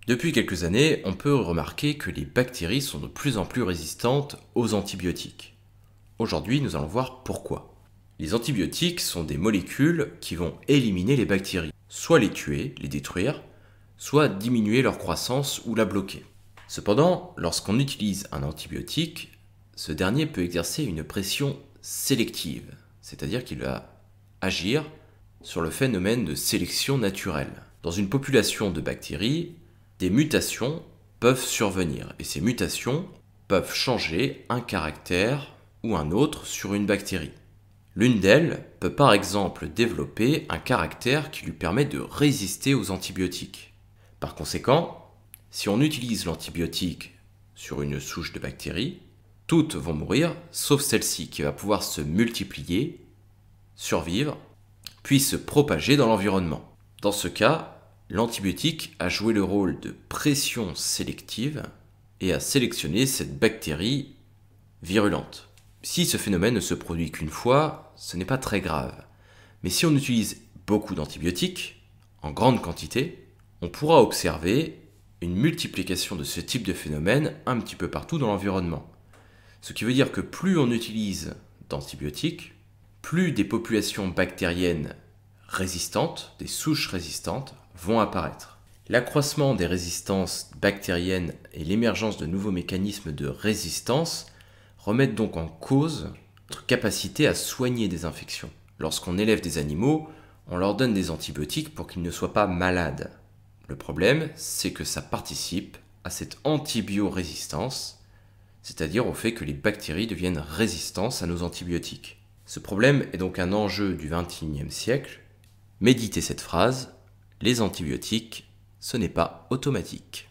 Depuis quelques années, on peut remarquer que les bactéries sont de plus en plus résistantes aux antibiotiques. Aujourd'hui, nous allons voir pourquoi. Les antibiotiques sont des molécules qui vont éliminer les bactéries, soit les tuer, les détruire, soit diminuer leur croissance ou la bloquer. Cependant, lorsqu'on utilise un antibiotique, ce dernier peut exercer une pression sélective, c'est-à-dire qu'il va agir sur le phénomène de sélection naturelle. Dans une population de bactéries, des mutations peuvent survenir et ces mutations peuvent changer un caractère ou un autre sur une bactérie. L'une d'elles peut par exemple développer un caractère qui lui permet de résister aux antibiotiques. Par conséquent, si on utilise l'antibiotique sur une souche de bactéries, toutes vont mourir sauf celle-ci qui va pouvoir se multiplier, survivre, puis se propager dans l'environnement. Dans ce cas, l'antibiotique a joué le rôle de pression sélective et a sélectionné cette bactérie virulente. Si ce phénomène ne se produit qu'une fois, ce n'est pas très grave. Mais si on utilise beaucoup d'antibiotiques, en grande quantité, on pourra observer une multiplication de ce type de phénomène un petit peu partout dans l'environnement. Ce qui veut dire que plus on utilise d'antibiotiques, plus des populations bactériennes résistantes, des souches résistantes, vont apparaître. L'accroissement des résistances bactériennes et l'émergence de nouveaux mécanismes de résistance remettent donc en cause notre capacité à soigner des infections. Lorsqu'on élève des animaux, on leur donne des antibiotiques pour qu'ils ne soient pas malades. Le problème, c'est que ça participe à cette antibiorésistance, c'est-à-dire au fait que les bactéries deviennent résistantes à nos antibiotiques. Ce problème est donc un enjeu du XXIe siècle. Méditez cette phrase, les antibiotiques, ce n'est pas automatique.